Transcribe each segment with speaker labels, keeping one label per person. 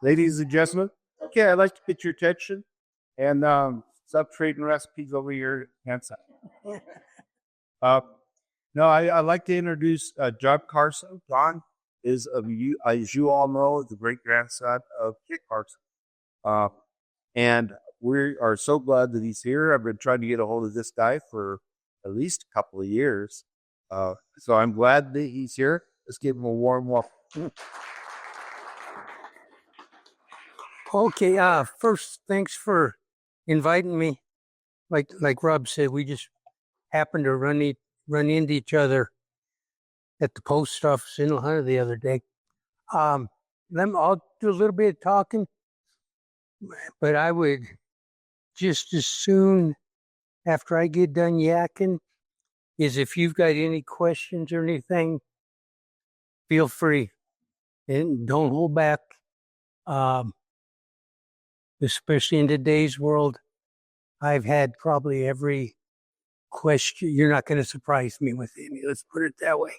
Speaker 1: Ladies and gentlemen, okay, I'd like to get your attention and stop trading recipes over your handside. Uh, no, I'd like to introduce John Carson. John is, as you all know, the great grandson of Kit Carson. Uh, and we are so glad that he's here. I've been trying to get a hold of this guy for at least a couple of years. So I'm glad that he's here. Let's give him a warm welcome.
Speaker 2: Okay, first, thanks for inviting me. Like Rob said, we just happened to run into each other at the post office in La Junta the other day. I'll do a little bit of talking, but I would just as soon, after I get done yakking, is if you've got any questions or anything, feel free and don't hold back. Especially in today's world, I've had probably every question. You're not going to surprise me with any. Let's put it that way.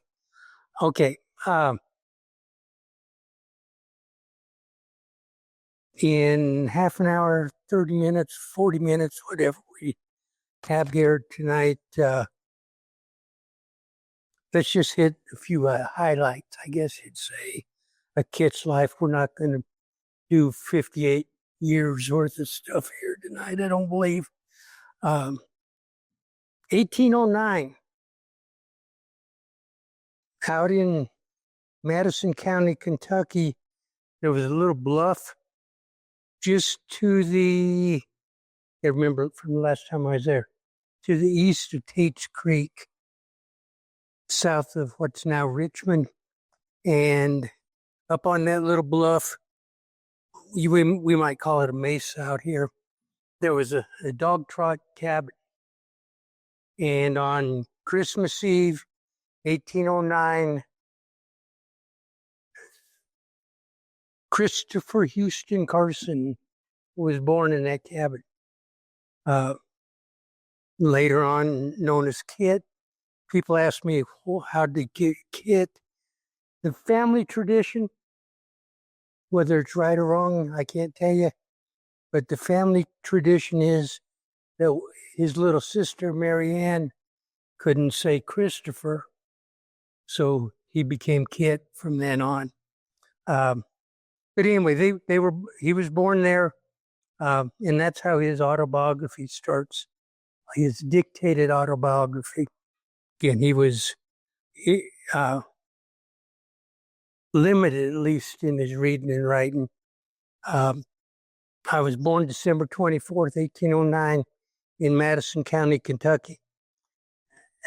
Speaker 2: Okay. In half an hour, 30 minutes, 40 minutes, whatever we have here tonight, let's just hit a few highlights, I guess you'd say, a Kit's life. We're not going to do 58 years worth of stuff here tonight, I don't believe. 1809, out in Madison County, Kentucky, there was a little bluff just to the, I remember from the last time I was there, to the east of Tate's Creek, south of what's now Richmond. And up on that little bluff, we might call it a mesa out here, there was a dog trot cabin. And on Christmas Eve, 1809, Christopher Houston Carson was born in that cabin. Later on, known as Kit. People ask me, how did Kit? The family tradition, whether it's right or wrong, I can't tell you. But the family tradition is that his little sister, Mary Ann, couldn't say Christopher, so he became Kit from then on. But anyway, he was born there, and that's how his autobiography starts. His dictated autobiography. Again, he was limited, at least in his reading and writing. I was born December 24th, 1809, in Madison County, Kentucky.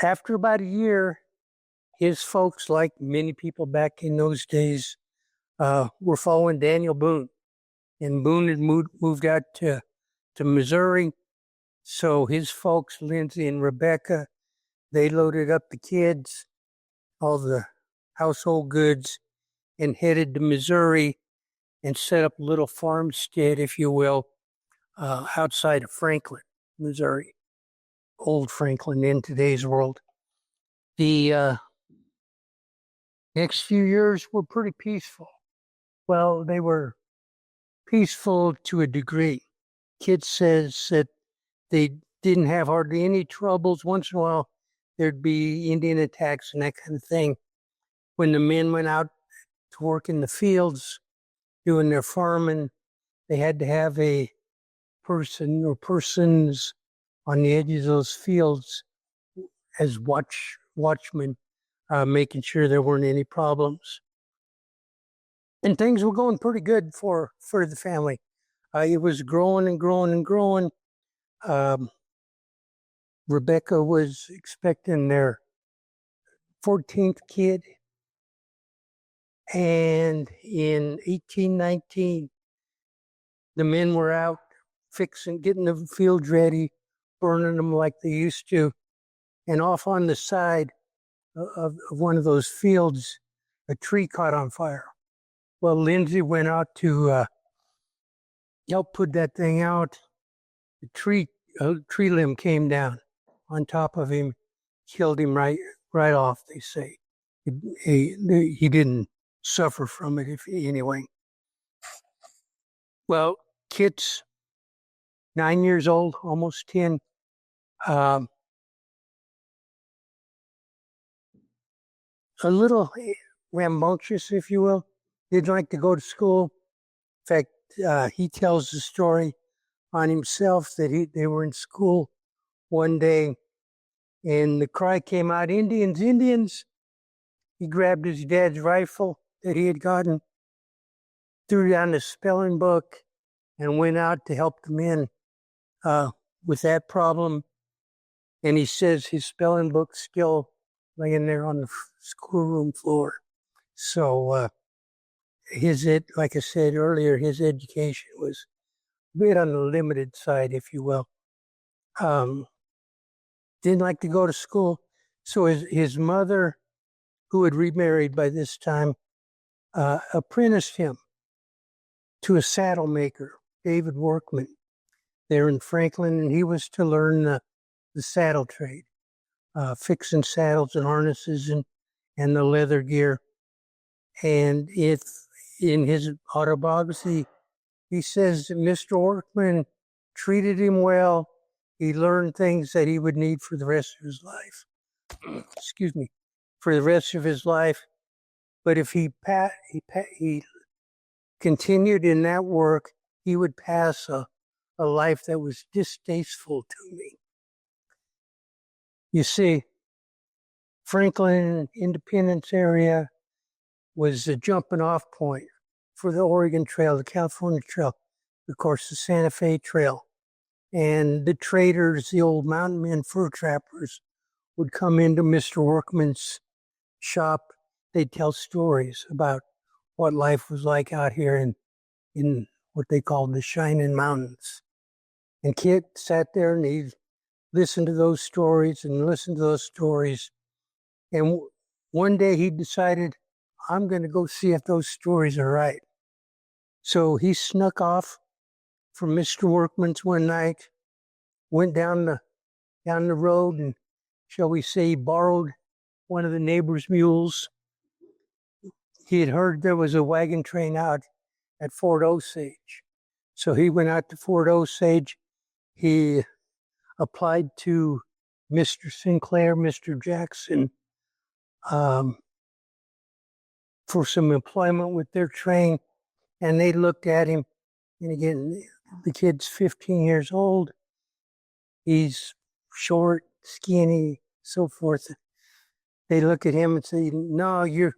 Speaker 2: After about a year, his folks, like many people back in those days, were following Daniel Boone. And Boone had moved out to Missouri. So his folks, Lindsay and Rebecca, they loaded up the kids, all the household goods, and headed to Missouri and set up a little farmstead, if you will, outside of Franklin, Missouri. Old Franklin in today's world. The next few years were pretty peaceful. Well, they were peaceful to a degree. Kit says that they didn't have hardly any troubles. Once in a while, there'd be Indian attacks and that kind of thing. When the men went out to work in the fields, doing their farming, they had to have a person or persons on the edges of those fields as watchmen, making sure there weren't any problems. And things were going pretty good for the family. It was growing and growing and growing. Rebecca was expecting their 14th kid. And in 1819, the men were out getting the fields ready, burning them like they used to. And off on the side of one of those fields, a tree caught on fire. Well, Lindsay went out to help put that thing out. A tree limb came down on top of him, killed him right off, they say. He didn't suffer from it, anyway. Well, Kit's 9 years old, almost 10. Um, a little rambunctious, if you will. Didn't like to go to school. In fact, he tells the story on himself that they were in school one day and the cry came out, Indians, Indians. He grabbed his dad's rifle that he had gotten, threw down the spelling book, and went out to help the men with that problem. And he says his spelling book's still laying there on the schoolroom floor. So like I said earlier, his education was a bit on the limited side, if you will. Didn't like to go to school. So his mother, who had remarried by this time, apprenticed him to a saddle maker, David Workman, there in Franklin, and he was to learn the saddle trade, fixing saddles and harnesses and the leather gear. And in his autobiography, he says that Mr. Workman treated him well. He learned things that he would need for the rest of his life. Excuse me, for the rest of his life. But if he continued in that work, he would pass a life that was distasteful to me. You see, Franklin, Independence area was a jumping off point for the Oregon Trail, the California Trail, of course, the Santa Fe Trail. And the traders, the old mountain men, fur trappers, would come into Mr. Workman's shop. They'd tell stories about what life was like out here in what they called the Shining Mountains. And Kit sat there and he listened to those stories and listened to those stories. And one day he decided, I'm going to go see if those stories are right. So he snuck off from Mr. Workman's one night, went down the road and, shall we say, borrowed one of the neighbor's mules. He had heard there was a wagon train out at Fort Osage. So he went out to Fort Osage. He applied to Mr. Sinclair, Mr. Jackson, for some employment with their train. And they looked at him. And again, the kid's 15 years old. He's short, skinny, so forth. They look at him and say, no, you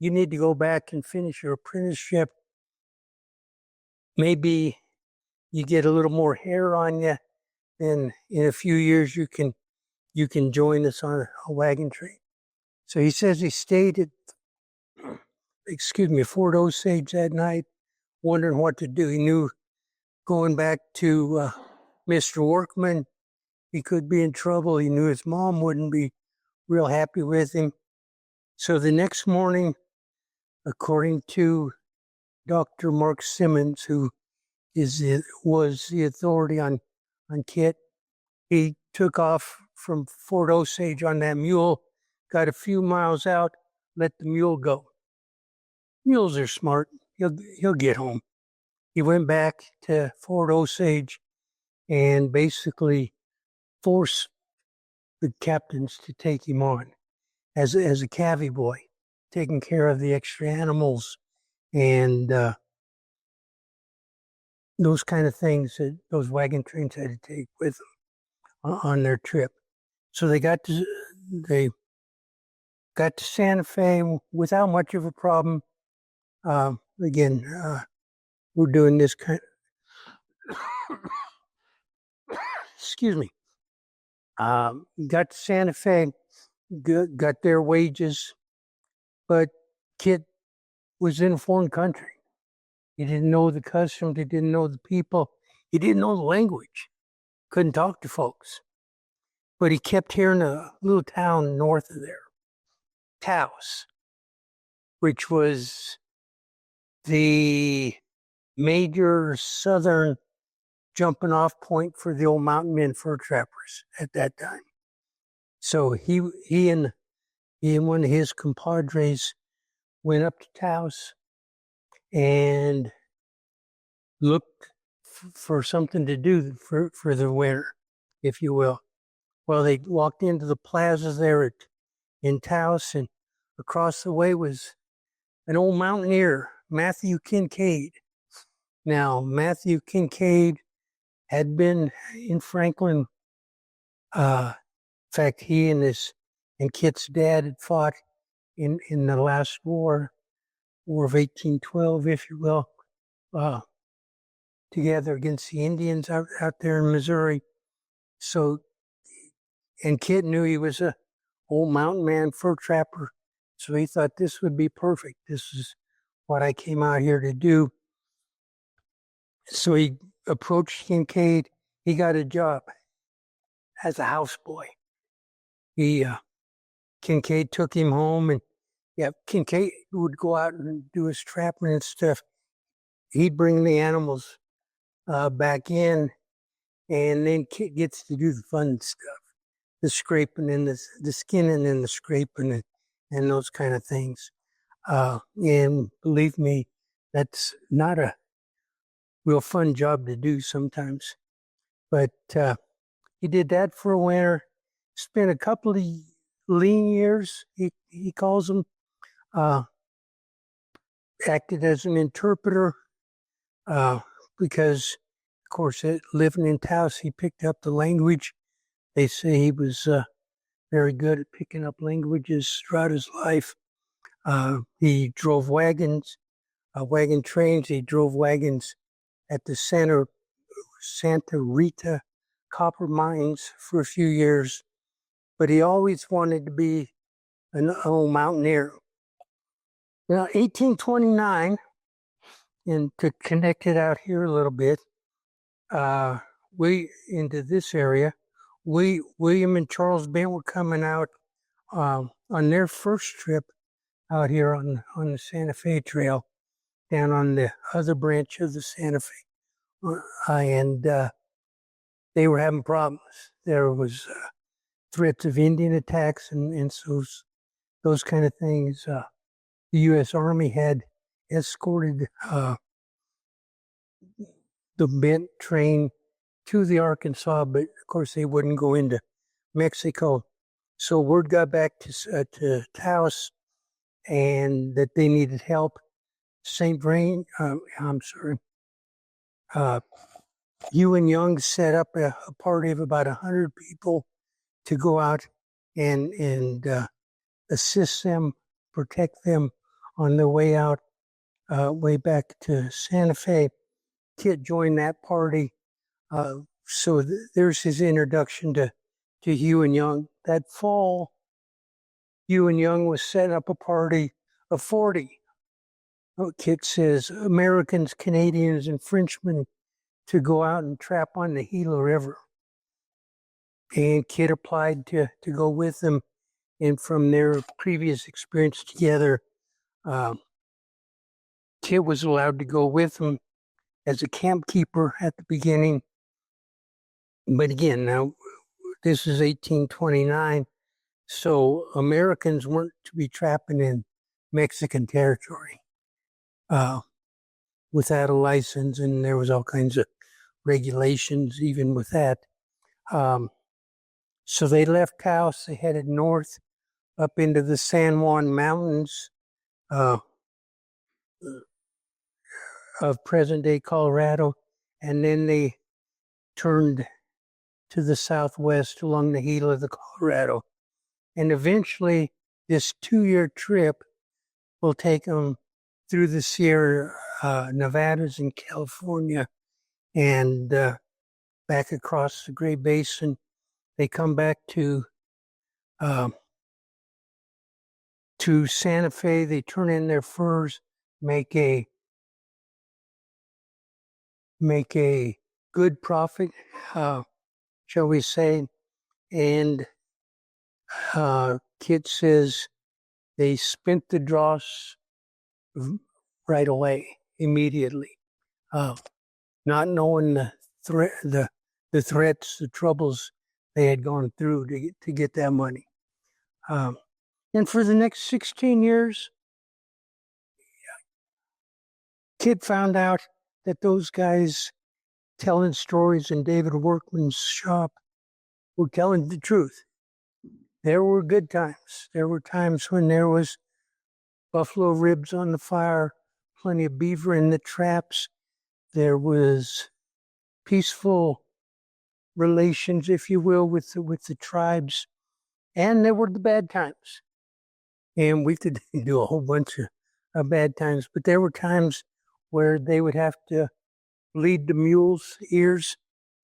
Speaker 2: need to go back and finish your apprenticeship. Maybe you get a little more hair on you, and in a few years you can join us on a wagon train. So he says he stayed at Fort Osage that night, wondering what to do. He knew going back to Mr. Workman, he could be in trouble. He knew his mom wouldn't be real happy with him. So the next morning, according to Dr. Mark Simmons, who was the authority on Kit, he took off from Fort Osage on that mule, got a few miles out, let the mule go. Mules are smart. He'll get home. He went back to Fort Osage and basically forced the captains to take him on as a cavvy boy, taking care of the extra animals and those kind of things that those wagon trains had to take with them on their trip. So they got to Santa Fe without much of a problem. Again, we're doing this kind of, excuse me. Got to Santa Fe, got their wages, but Kit was in a foreign country. He didn't know the customs. He didn't know the people. He didn't know the language. Couldn't talk to folks. But he kept hearing a little town north of there, Taos, which was the major southern jumping off point for the old mountain men fur trappers at that time. So he and one of his compadres went up to Taos, and looked for something to do for the winter, if you will. Well, they walked into the plaza there in Taos, and across the way was an old mountaineer, Matthew Kincaid. Now, Matthew Kincaid had been in Franklin. In fact, he and Kit's dad had fought in the last War of 1812, if you will, together against the Indians out there in Missouri. So, and Kit knew he was a old mountain man, fur trapper. So he thought this would be perfect. This is what I came out here to do. So he approached Kincaid. He got a job as a houseboy. Kincaid took him home, and Kincaid would go out and do his trapping and stuff. He'd bring the animals back in, and then Kit gets to do the fun stuff, the scraping and the skinning and the scraping and those kind of things. And believe me, that's not a real fun job to do sometimes. But he did that for a winter, spent a couple of lean years, he calls them, acted as an interpreter because, of course, living in Taos, he picked up the language. They say he was very good at picking up languages throughout his life. He drove wagon trains. He drove wagons at the Santa Rita copper mines for a few years, but he always wanted to be an old mountaineer. Now, 1829, and to connect it out here a little bit, into this area, William and Charles Bent were coming out on their first trip out here on the Santa Fe Trail, down on the other branch of the Santa Fe, and they were having problems. There was threats of Indian attacks and so those kind of things. The U.S. Army had escorted the Bent train to the Arkansas, but of course they wouldn't go into Mexico. So word got back to Taos, and that they needed help. Hugh and Young set up a party of about 100 people to go out and assist them, protect them on their way out, way back to Santa Fe. Kit joined that party. So there's his introduction to Hugh and Young. That fall, Hugh and Young was setting up a party of 40. Kit says Americans, Canadians, and Frenchmen to go out and trap on the Gila River. And Kit applied to go with them. And from their previous experience together, Kit was allowed to go with them as a camp keeper at the beginning. But again, now this is 1829, so Americans weren't to be trapping in Mexican territory without a license, and there was all kinds of regulations even with that. So they left Taos, they headed north up into the San Juan Mountains of present-day Colorado, and then they turned to the southwest along the Gila of the Colorado. And eventually, this 2-year trip will take them through the Sierra Nevadas in California and back across the Great Basin. They come back to Santa Fe. They turn in their furs, make a good profit, shall we say. And Kit says they spent the dross right away, immediately, not knowing the threats, the troubles they had gone through to get that money. And for the next 16 years, Kit found out that those guys telling stories in David Workman's shop were telling the truth. There were good times. There were times when there was buffalo ribs on the fire, plenty of beaver in the traps. There was peaceful relations, if you will, with the tribes. And there were the bad times. And we could do a whole bunch of bad times, but there were times where they would have to lead the mules' ears.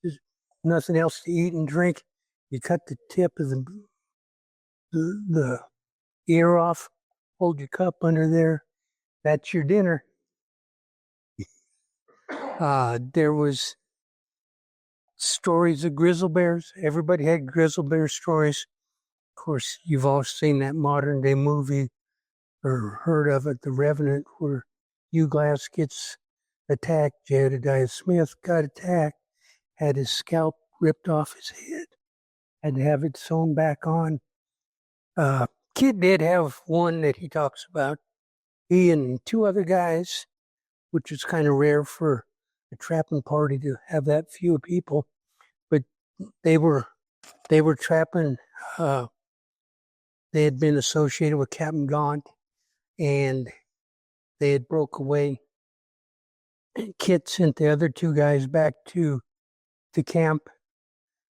Speaker 2: There's nothing else to eat and drink. You cut the tip of the ear off, hold your cup under there. That's your dinner. There was stories of grizzly bears. Everybody had grizzly bear stories. Of course, you've all seen that modern day movie or heard of it, The Revenant, where Hugh Glass gets attacked. Jedediah Smith got attacked, had his scalp ripped off his head, had to have it sewn back on. Kid did have one that he talks about. He and two other guys, which is kind of rare for a trapping party to have that few people, but they were trapping. They had been associated with Captain Gaunt, and they had broke away. Kit sent the other two guys back to the camp,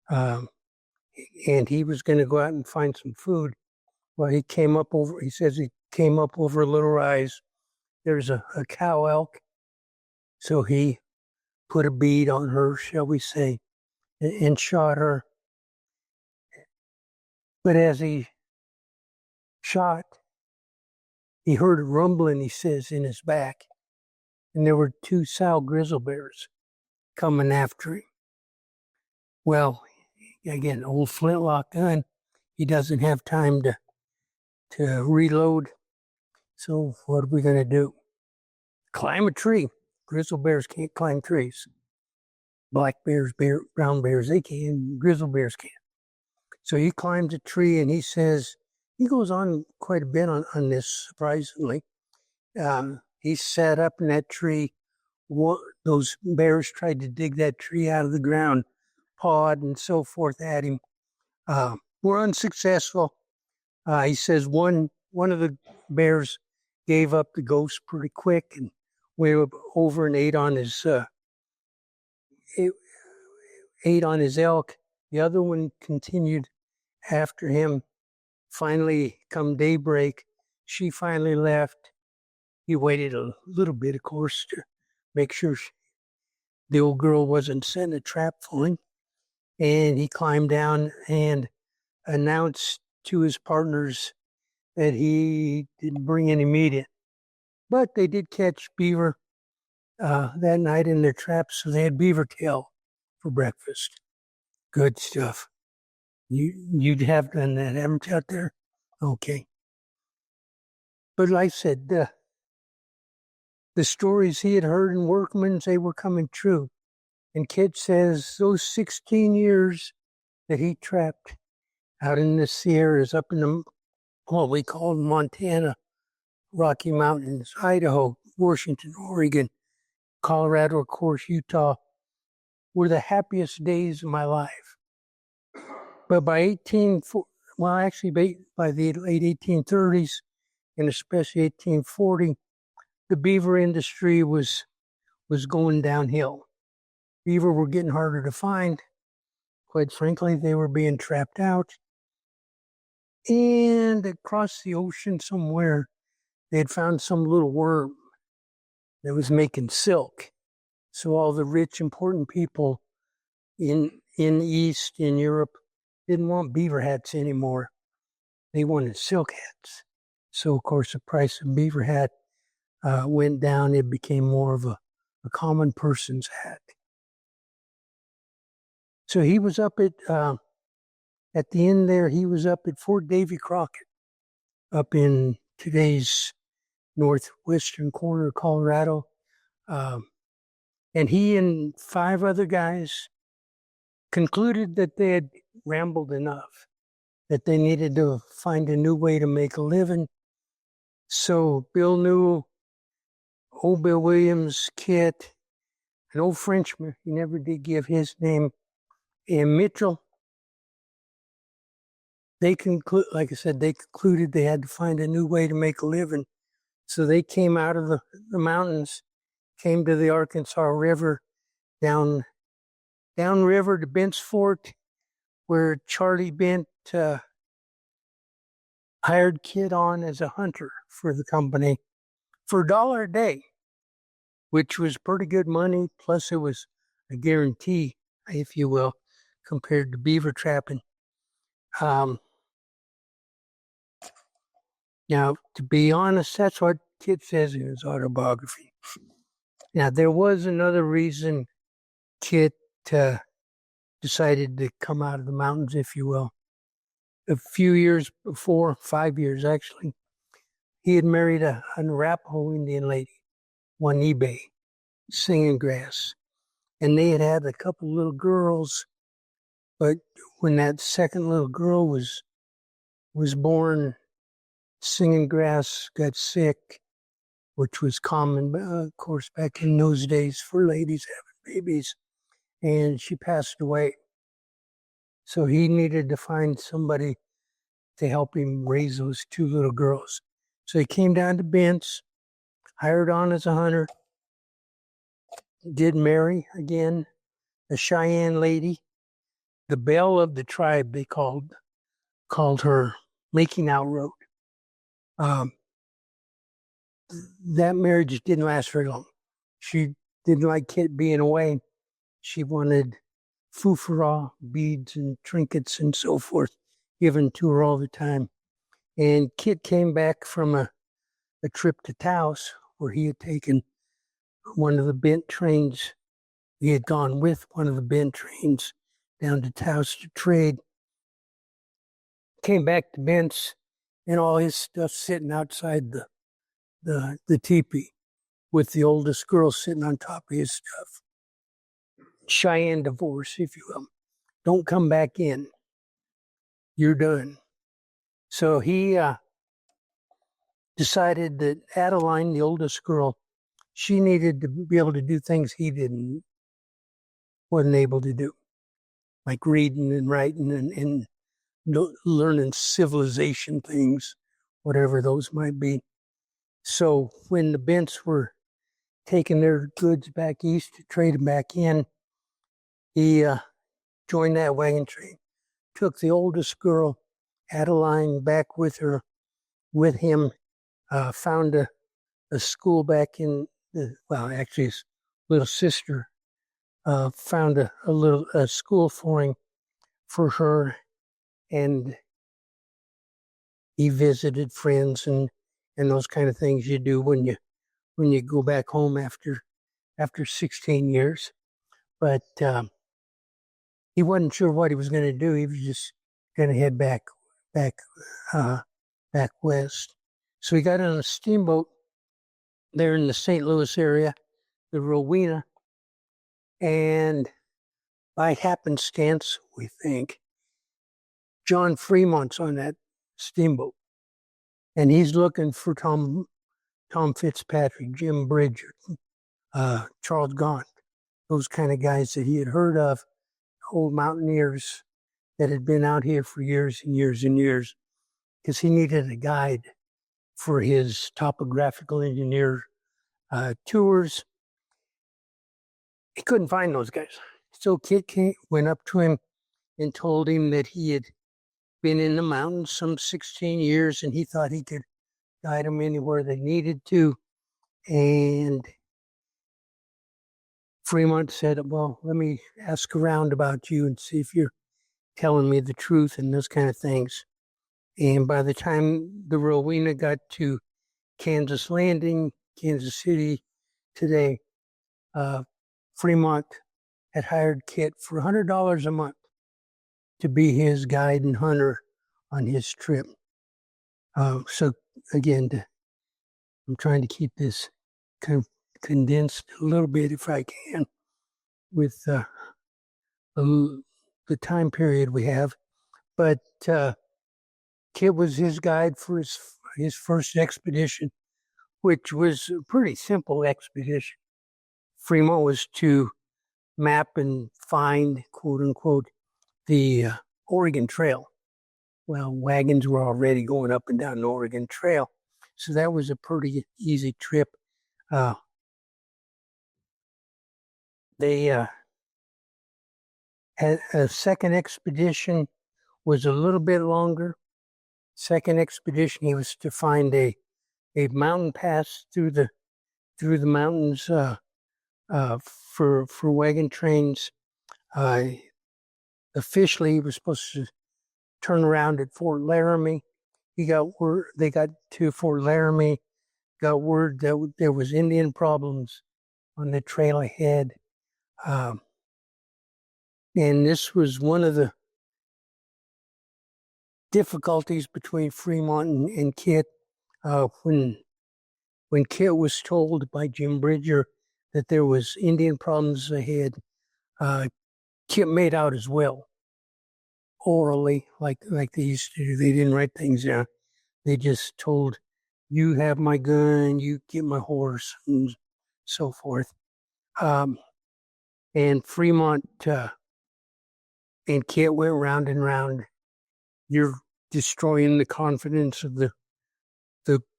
Speaker 2: and he was going to go out and find some food. Well, he says he came up over Little Rise. There's a cow elk. So he put a bead on her, shall we say, and shot her. But as he shot, he heard a rumbling, he says, in his back. And there were two sow grizzly bears coming after him. Well, again, old flintlock gun, he doesn't have time to reload. So what are we going to do? Climb a tree. Grizzly bears can't climb trees. Black bears, brown bears, they can. Grizzly bears can't. So he climbs a tree, and he says, he goes on quite a bit on this, surprisingly. He sat up in that tree. Those bears tried to dig that tree out of the ground, pawed and so forth at him. Were unsuccessful. He says one of the bears gave up the ghost pretty quick and went over and ate on his elk. The other one continued after him. Finally, come daybreak, she finally left. He waited a little bit, of course, to make sure the old girl wasn't setting a trap for him. And he climbed down and announced to his partners that he didn't bring any meat in. But they did catch beaver that night in their traps, so they had beaver tail for breakfast. Good stuff. You'd have done that, haven't you, out there? Okay. But like I said, the stories he had heard in Workman's, they were coming true. And Kit says those 16 years that he trapped out in the Sierras, up in what we call Montana, Rocky Mountains, Idaho, Washington, Oregon, Colorado, of course, Utah, were the happiest days of my life. But by by the late 1830s, and especially 1840, the beaver industry was going downhill. Beaver were getting harder to find. Quite frankly, they were being trapped out. And across the ocean somewhere, they had found some little worm that was making silk. So all the rich, important people in the East, in Europe, didn't want beaver hats anymore. They wanted silk hats. So, of course, the price of beaver hat went down. It became more of a common person's hat. So he was up at the end there, he was up at Fort Davy Crockett, up in today's northwestern corner of Colorado. And he and 5 other guys concluded that they had rambled enough, that they needed to find a new way to make a living. So Bill Newell, old Bill Williams, Kit, an old Frenchman. He never did give his name. And Mitchell, like I said, they concluded they had to find a new way to make a living. So they came out of the mountains, came to the Arkansas River, down river to Bent's Fort, where Charlie Bent hired Kit on as a hunter for the company for $1 a day, which was pretty good money. Plus, it was a guarantee, if you will, compared to beaver trapping. Now, to be honest, that's what Kit says in his autobiography. Now, there was another reason Kit decided to come out of the mountains, if you will. A few years before, 5 years actually, he had married an Arapaho Indian lady, Juanibe, Singing Grass. And they had had a couple little girls, but when that second little girl was born, Singing Grass got sick, which was common, of course, back in those days for ladies having babies, and she passed away. So he needed to find somebody to help him raise those two little girls. So he came down to Bent's, hired on as a hunter, did marry again, a Cheyenne lady, the belle of the tribe, they called her, Making Out Road. That marriage didn't last very long. She didn't like Kit being away. She wanted foofara, beads and trinkets and so forth given to her all the time. And Kit came back from a trip to Taos where he had taken one of the Bent trains. He had gone with one of the Bent trains down to Taos to trade. Came back to Bent's and all his stuff sitting outside the teepee with the oldest girl sitting on top of his stuff. Cheyenne divorce, if you will. Don't come back in. You're done. So he decided that Adeline, the oldest girl, she needed to be able to do things he wasn't able to do, like reading and writing and learning civilization things, whatever those might be. So when the Bents were taking their goods back east to trade them back in, he joined that wagon train, took the oldest girl, Adeline, back with him, found a school back in, actually his little sister found a school for her, and he visited friends and those kind of things you do when you go back home after 16 years. But he wasn't sure what he was going to do. He was just going to head back west. So he got on a steamboat there in the St. Louis area, the Rowena, and by happenstance, we think, John Fremont's on that steamboat, and he's looking for Tom Fitzpatrick, Jim Bridger, Charles Gaunt, those kind of guys that he had heard of, old mountaineers that had been out here for years and years and years, because he needed a guide for his topographical engineer tours. He couldn't find those guys. So Kit went up to him and told him that he had been in the mountains some 16 years and he thought he could guide them anywhere they needed to. And Fremont said, well, let me ask around about you and see if you're telling me the truth and those kind of things. And by the time the Rowena got to Kansas Landing, Kansas City today, Fremont had hired Kit for $100 a month to be his guide and hunter on his trip. So again, I'm trying to keep this condensed a little bit if I can with the time period we have. But Kit was his guide for his first expedition, which was a pretty simple expedition. Fremont was to map and find, quote unquote, the Oregon Trail. Well, wagons were already going up and down the Oregon Trail, so that was a pretty easy trip. They had a second expedition, was a little bit longer. Second expedition, he was to find a mountain pass through the mountains for wagon trains. Officially, he was supposed to turn around at Fort Laramie. He got word. They got to Fort Laramie, got word that there was Indian problems on the trail ahead, and this was one of the difficulties between Fremont and Kit. When Kit was told by Jim Bridger that there was Indian problems ahead, Kit made out as well, orally, like they used to do. They didn't write things down. They just told, you have my gun, you get my horse, and so forth. And Fremont and Kit went round and round. You're destroying the confidence of the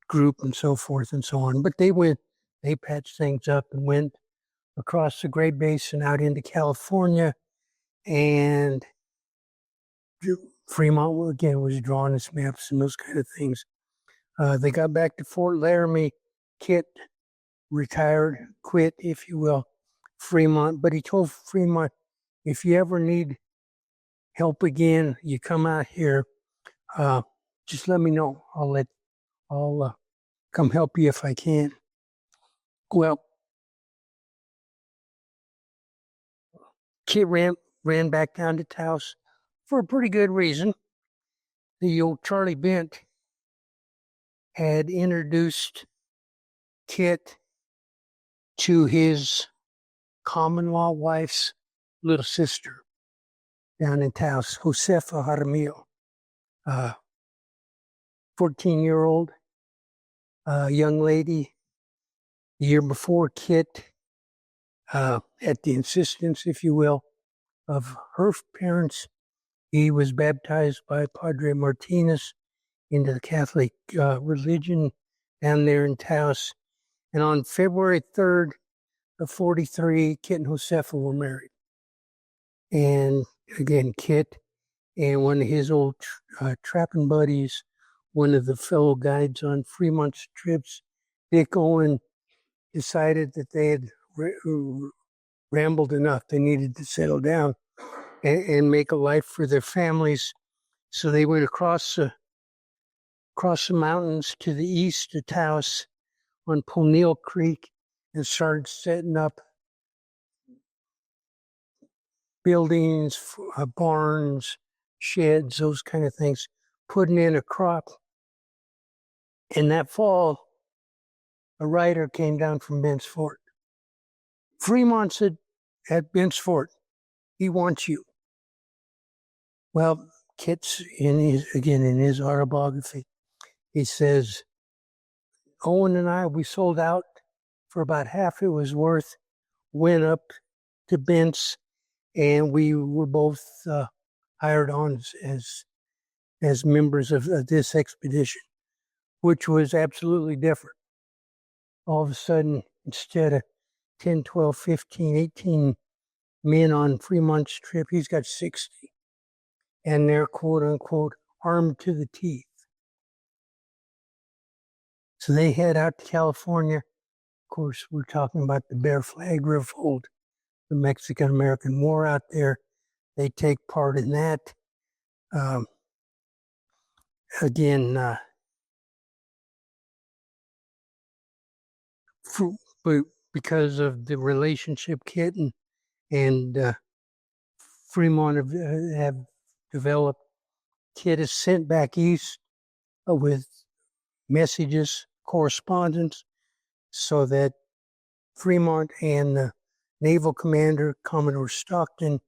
Speaker 2: group and so forth and so on. But they patched things up and went across the Great Basin out into California. And Fremont, again, was drawing his maps and those kind of things. They got back to Fort Laramie. Kit retired, quit, if you will, Fremont. But he told Fremont, if you ever need help again, you come out here, just let me know. I'll come help you if I can. Well, Kit ran back down to Taos for a pretty good reason. The old Charlie Bent had introduced Kit to his common law wife's little sister down in Taos, Josefa Jaramillo, 14-year-old young lady. The year before, Kit, at the insistence, if you will, of her parents, he was baptized by Padre Martinez into the Catholic religion down there in Taos. And on February 3rd of 43, Kit and Josefa were married. And again, Kit and one of his old trapping buddies, one of the fellow guides on Fremont's trips, Dick Owen, decided that they had rambled enough. They needed to settle down and make a life for their families. So they went across the mountains to the east of Taos on Pulneal Creek and started setting up buildings, barns, sheds, those kind of things, putting in a crop. And that fall, a rider came down from Bent's Fort. Fremont said at Bent's Fort, he wants you. Well, Kit's in his autobiography, he says, Owen and I, we sold out for about half it was worth, went up to Bent's, and we were both hired on as members of this expedition, which was absolutely different. All of a sudden, instead of 10, 12, 15, 18 men on Fremont's trip, he's got 60. And they're, quote unquote, armed to the teeth. So they head out to California. Of course, we're talking about the Bear Flag Revolt, the Mexican-American War out there. They take part in that. Because of the relationship Kit and Fremont have developed, Kit is sent back east with messages, correspondence, so that Fremont and the naval commander, Commodore Stockton,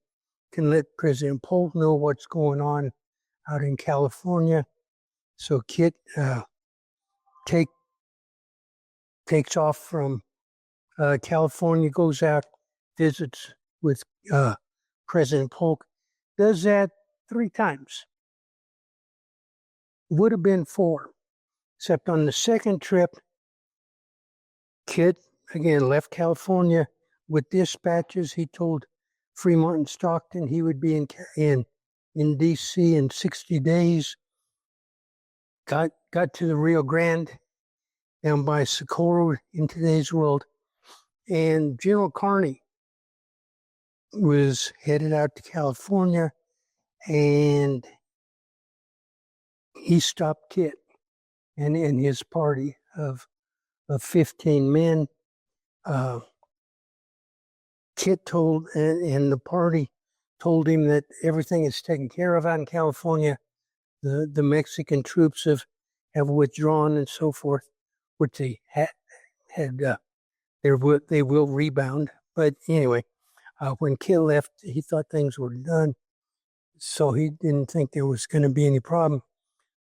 Speaker 2: can let President Polk know what's going on out in California. So Kit takes off from California, goes out, visits with President Polk, does that 3 times. Would have been 4, except on the second trip, Kit, again, left California with dispatches. He told Fremont and Stockton he would be in D.C. in 60 days. Got to the Rio Grande, down by Socorro in today's world, and General Kearney was headed out to California, and he stopped Kit and his party of 15 men. Kit told, and the party told him that everything is taken care of out in California. The Mexican troops have withdrawn and so forth, which they they will rebound. But anyway, when Kit left, he thought things were done, so he didn't think there was going to be any problem.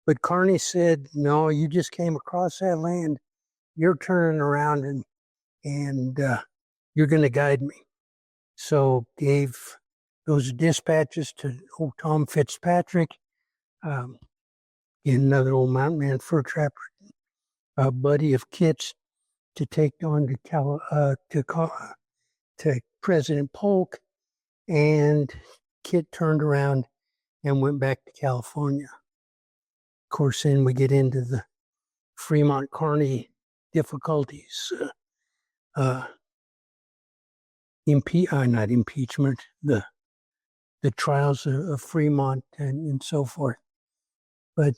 Speaker 2: But Kearney said, "No, you just came across that land. You're turning around and you're going to guide me." So gave those dispatches to old Tom Fitzpatrick, another old mountain man, fur trapper, a buddy of Kit's, to take on to President Polk, and Kit turned around and went back to California. Of course, then we get into the Fremont Kearney difficulties. Not impeachment, the trials of Fremont and so forth. But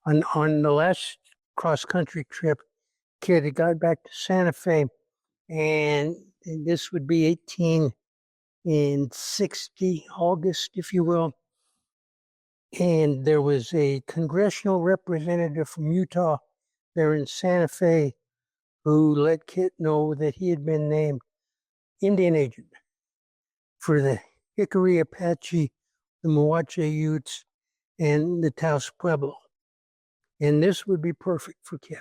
Speaker 2: on the last cross-country trip, Kit had got back to Santa Fe, and this would be 1860, August, if you will. And there was a congressional representative from Utah there in Santa Fe who let Kit know that he had been named Indian agent for the Hickory Apache, the Moache Utes, and the Taos Pueblo. And this would be perfect for Kit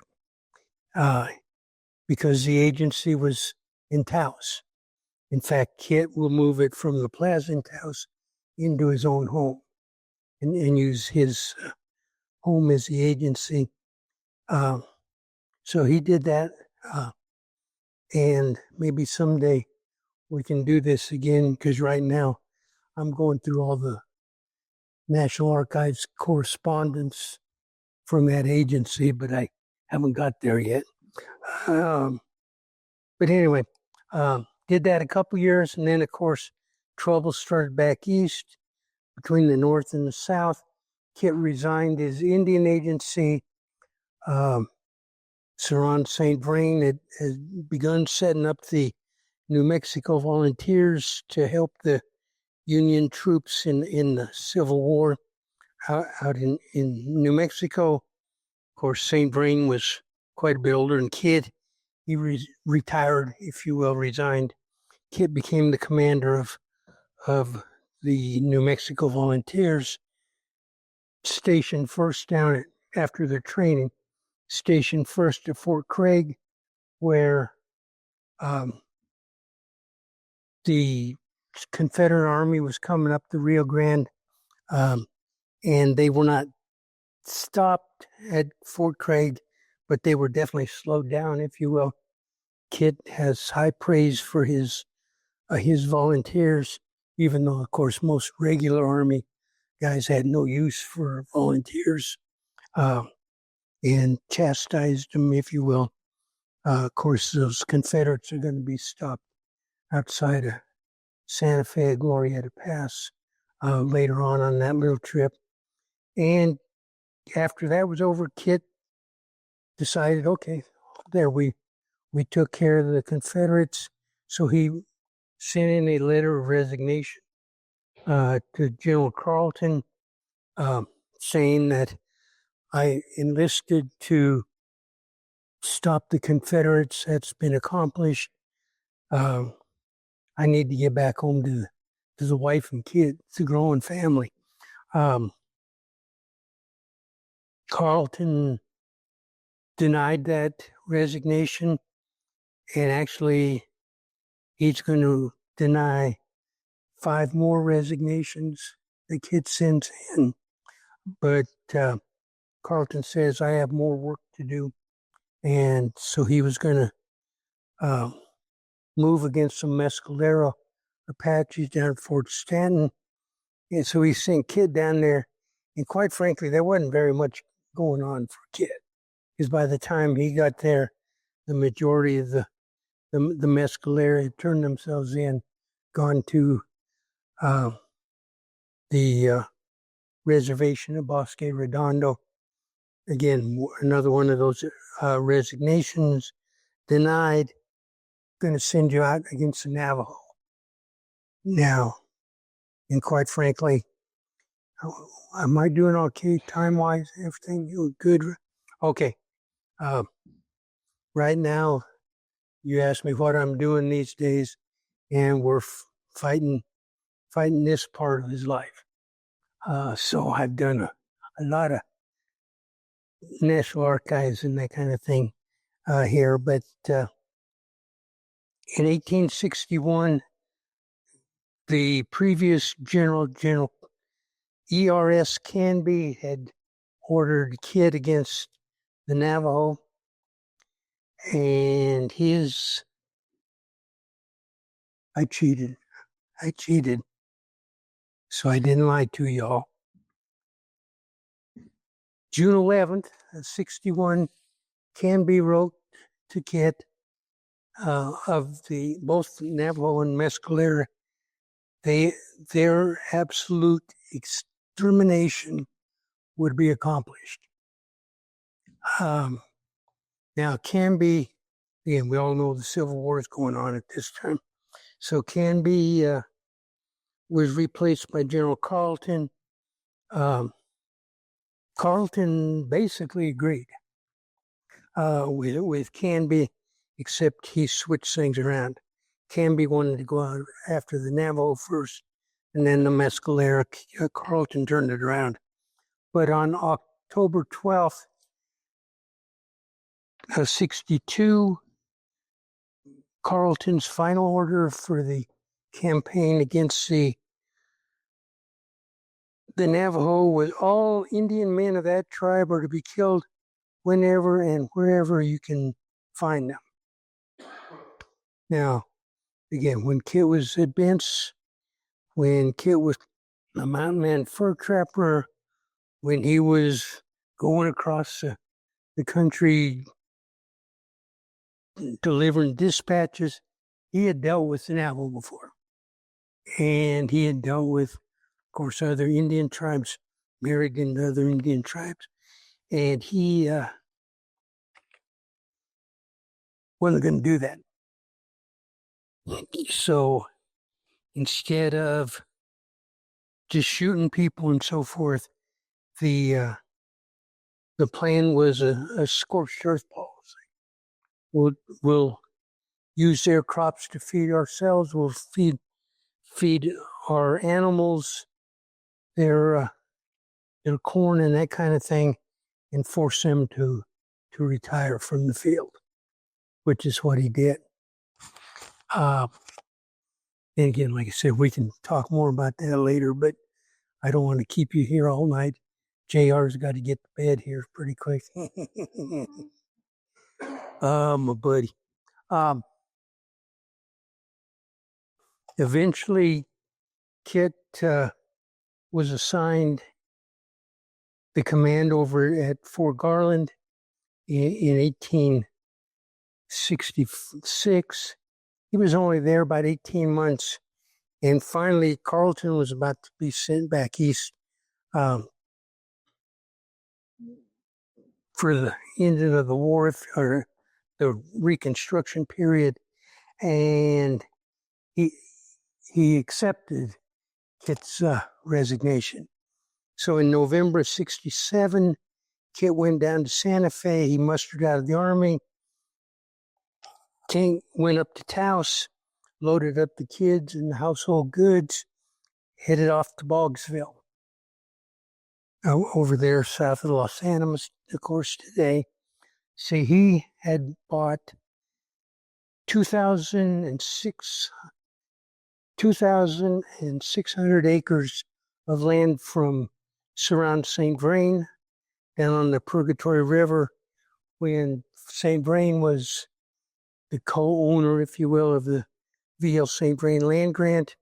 Speaker 2: because the agency was in Taos. In fact, Kit will move it from the plaza in Taos into his own home and use his home as the agency. So he did that, and maybe someday we can do this again, because right now I'm going through all the National Archives correspondence from that agency, but I haven't got there yet. But anyway, did that a couple years, and then, of course, trouble started back east between the North and the South. Kit resigned his Indian agency. Saron St. Vrain had begun setting up the New Mexico Volunteers to help the Union troops in the Civil War out in New Mexico. Of course, St. Vrain was quite a bit older than Kit. He retired, if you will, resigned. Kit became the commander of the New Mexico Volunteers, stationed first down after their training, stationed first at Fort Craig, where the Confederate Army was coming up the Rio Grande, and they were not stopped at Fort Craig, but they were definitely slowed down, if you will. Kit has high praise for his volunteers, even though, of course, most regular Army guys had no use for volunteers, and chastised them, if you will. Of course, those Confederates are going to be stopped outside of Santa Fe, Glorieta Pass, later on that little trip. And after that was over, Kit decided, okay, there we took care of the Confederates. So he sent in a letter of resignation to General Carleton, saying that I enlisted to stop the Confederates. That's been accomplished. I need to get back home to the wife and kids, the growing family. Carleton denied that resignation And actually, he's going to deny 5 more resignations the kid sends in. But Carlton says, I have more work to do. And so he was going to move against some Mescalero Apaches down at Fort Stanton. And so he sent Kid down there. And quite frankly, there wasn't very much going on for Kid. Because by the time he got there, the majority of the Mescalero had turned themselves in, gone to the reservation of Bosque Redondo. Again, another one of those resignations denied. Going to send you out against the Navajo. Now, and quite frankly, am I doing okay time-wise? Everything good? Okay. Right now, you ask me what I'm doing these days, and we're fighting this part of his life. So I've done a lot of National Archives and that kind of thing here, but in 1861, the previous General E.R.S. Canby had ordered Kid against the Navajo, and I cheated. So I didn't lie to y'all. June 11th, 61, Canby wrote to Kid of both Navajo and Mescalero, their absolute extermination would be accomplished. Now, Canby, again, we all know the Civil War is going on at this time. So Canby was replaced by General Carleton. Carleton basically agreed with Canby, except he switched things around. Canby wanted to go out after the Navajo first, and then the Mescalero. Carleton turned it around. But on October 12th, 62, Carleton's final order for the campaign against the Navajo was all Indian men of that tribe are to be killed whenever and wherever you can find them. Now, again, when Kit was at Bent's, when Kit was a mountain man fur trapper, when he was going across the country delivering dispatches, he had dealt with the Navajo before. And he had dealt with, of course, other Indian tribes, married into other Indian tribes. And he wasn't going to do that. So instead of just shooting people and so forth, the plan was a scorched earth policy. We'll use their crops to feed ourselves. We'll feed our animals their corn and that kind of thing, and force them to retire from the field, which is what he did. And again, like I said, we can talk more about that later, but I don't want to keep you here all night. JR's got to get to bed here pretty quick. My buddy. Eventually, Kit was assigned the command over at Fort Garland in 1866. He was only there about 18 months. And finally, Carleton was about to be sent back east for the ending of the war, or the Reconstruction period. And he accepted Kit's resignation. So in November of 67, Kit went down to Santa Fe. He mustered out of the Army. King went up to Taos, loaded up the kids and the household goods, headed off to Boggsville, over there south of Los Animas, of course, today. See, he had bought 2,600 acres of land from surround St. Vrain down on the Purgatory River, when St. Vrain was the co-owner, if you will, of the V.L. St. Vrain land grant.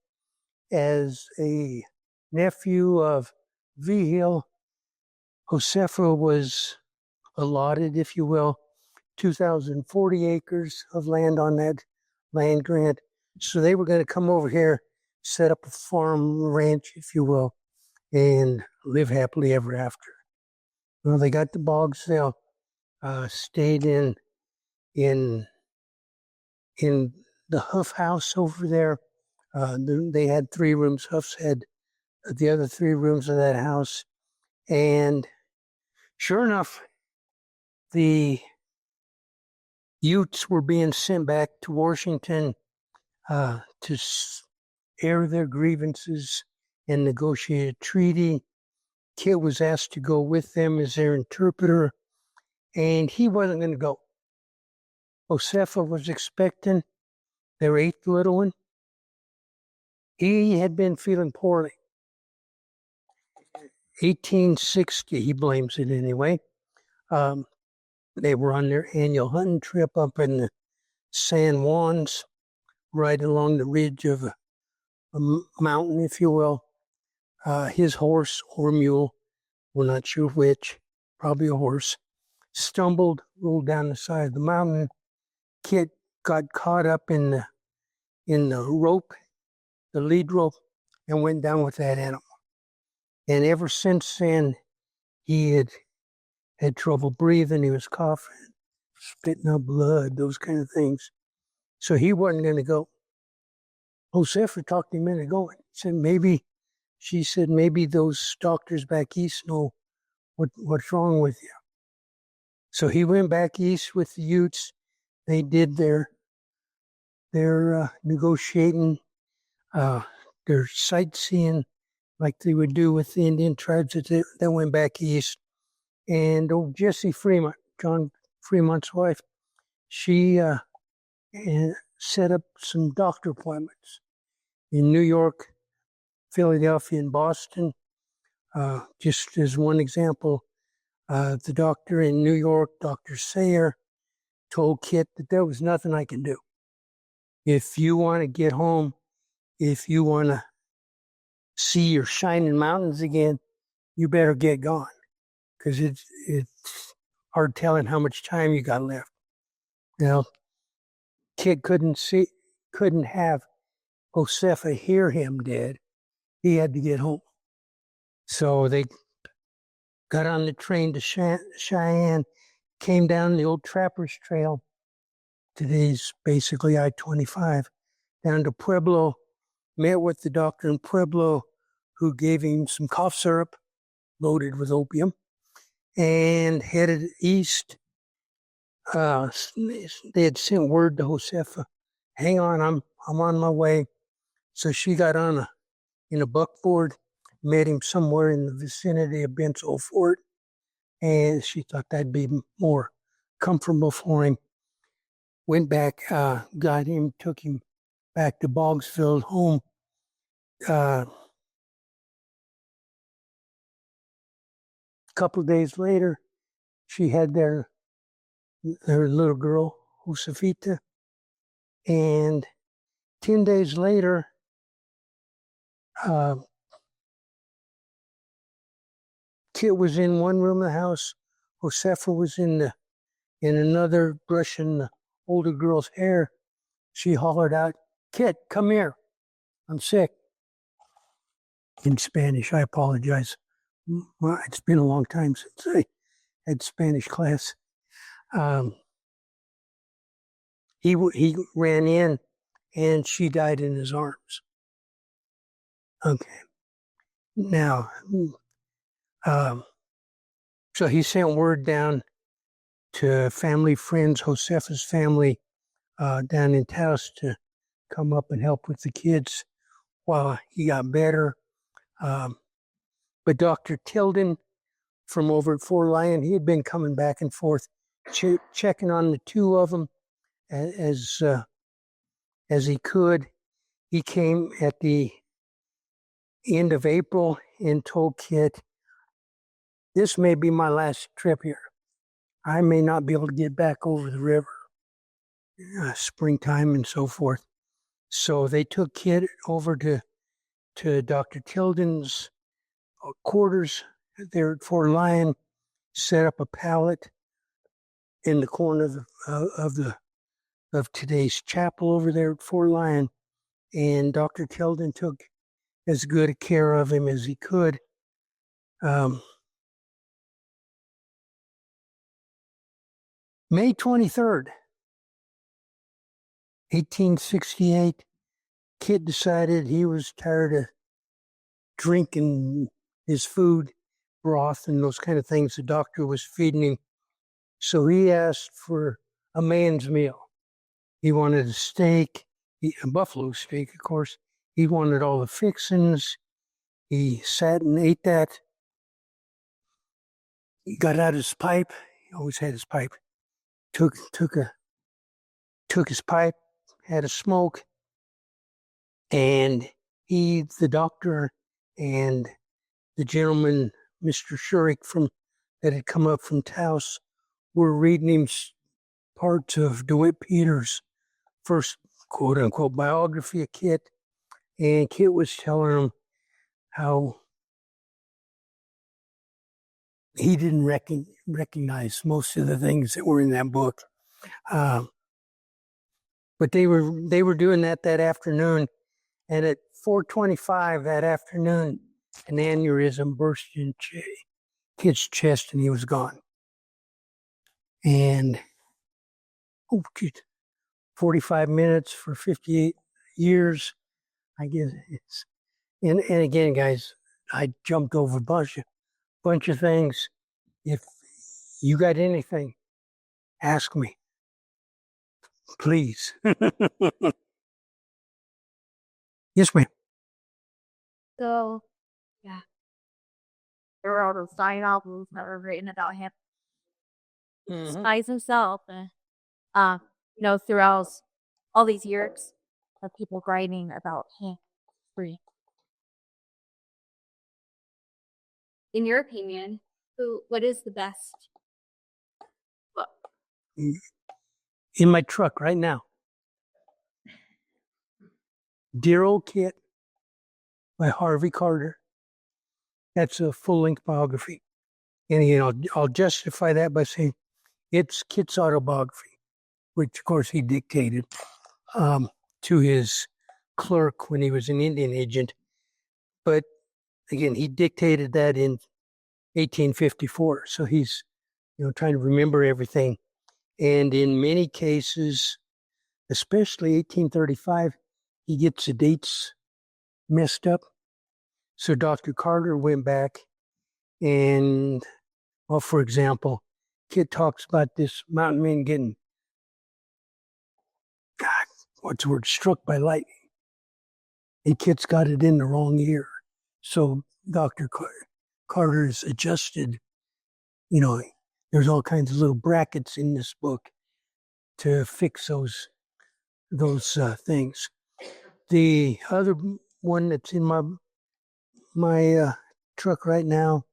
Speaker 2: As a nephew of V.L., Josefa was allotted, if you will, 2,040 acres of land on that land grant. So they were going to come over here, set up a farm ranch, if you will, and live happily ever after. Well, they got the Bogsdale, stayed in the Huff house over there. They had 3 rooms. Huff's had the other 3 rooms of that house. And sure enough, the Utes were being sent back to Washington to air their grievances and negotiate a treaty. Kit was asked to go with them as their interpreter, and he wasn't going to go. Josefa was expecting their 8th little one. He had been feeling poorly. 1860, he blames it anyway. They were on their annual hunting trip up in the San Juans, right along the ridge of a mountain, if you will. His horse or mule, we're not sure which, probably a horse, stumbled, rolled down the side of the mountain. Kit got caught up in the rope, the lead rope, and went down with that animal. And ever since then, he had trouble breathing. He was coughing, spitting up blood, those kind of things. So he wasn't going to go. Josefa talked to him into going. She said, maybe those doctors back east know what's wrong with you. So he went back east with the Utes. They did their negotiating, their sightseeing, like they would do with the Indian tribes that went back east. And old Jessie Fremont, John Fremont's wife, she set up some doctor appointments in New York, Philadelphia, and Boston. Just as one example, the doctor in New York, Dr. Sayer, told Kit that there was nothing I can do. If you want to get home, if you want to see your shining mountains again, you better get gone, because it's hard telling how much time you got left. Now, Kit couldn't have Josefa hear him dead. He had to get home. So they got on the train to Cheyenne, came down the old Trappers Trail, today's basically I-25, down to Pueblo, met with the doctor in Pueblo, who gave him some cough syrup loaded with opium, and headed east. They had sent word to Josefa, hang on, I'm on my way. So she got on in a buckboard, met him somewhere in the vicinity of Benzo Fort, and she thought that'd be more comfortable for him. Went back, got him, took him back to Bogsfield home. A couple of days later, she had their little girl, Josefita, and 10 days later, Kit was in one room of the house. Josefa was in another, brushing the older girl's hair. She hollered out, "Kit, come here. I'm sick." In Spanish. I apologize. It's been a long time since I had Spanish class. He ran in, and she died in his arms. Okay. Now, so he sent word down to family, friends, Josefa's family down in Taos to come up and help with the kids while he got better. But Dr. Tilden from over at Fort Lyon, he had been coming back and forth, checking on the 2 of them as as he could. He came at the end of April and told Kit, "This may be my last trip here. I may not be able to get back over the river, springtime and so forth." So they took Kit over to Dr. Tilden's quarters there at Fort Lyon, set up a pallet in the corner of today's chapel over there at Fort Lyon, and Dr. Tilden took as good a care of him as he could. May 23rd, 1868, Kit decided he was tired of drinking his food broth and those kind of things the doctor was feeding him. So he asked for a man's meal. He wanted a steak, a buffalo steak, of course. He wanted all the fixings. He sat and ate that. He got out his pipe. He always had his pipe. Took his pipe, had a smoke, and he, the doctor, and the gentleman, Mr. Shurik, that had come up from Taos, were reading him parts of DeWitt Peters' first quote-unquote biography of Kit, and Kit was telling him how he didn't recognize most of the things that were in that book. But they were doing that afternoon, and at 4:25 that afternoon, an aneurysm burst in Kit's chest, and he was gone. And 45 minutes for 58 years, I guess. And again, guys, I jumped over a bunch of things. If you got anything, ask me, please. Yes, ma'am.
Speaker 3: So, yeah, there were all those dying novels that were written about him. Spies himself, throughout all these years of people writing about him. Free. In your opinion, what is the best book?
Speaker 2: In my truck right now. Dear Old Kit by Harvey Carter. That's a full-length biography. And, I'll justify that by saying it's Kit's autobiography, which, of course, he dictated to his clerk when he was an Indian agent. But, again, he dictated that in 1854. So he's, trying to remember everything. And in many cases, especially 1835, he gets the dates messed up. So Dr. Carter went back and, for example, Kit talks about this mountain man getting, struck by lightning. And Kit's got it in the wrong year. So Dr. Carter's adjusted, there's all kinds of little brackets in this book to fix those things. The other one that's in my truck right now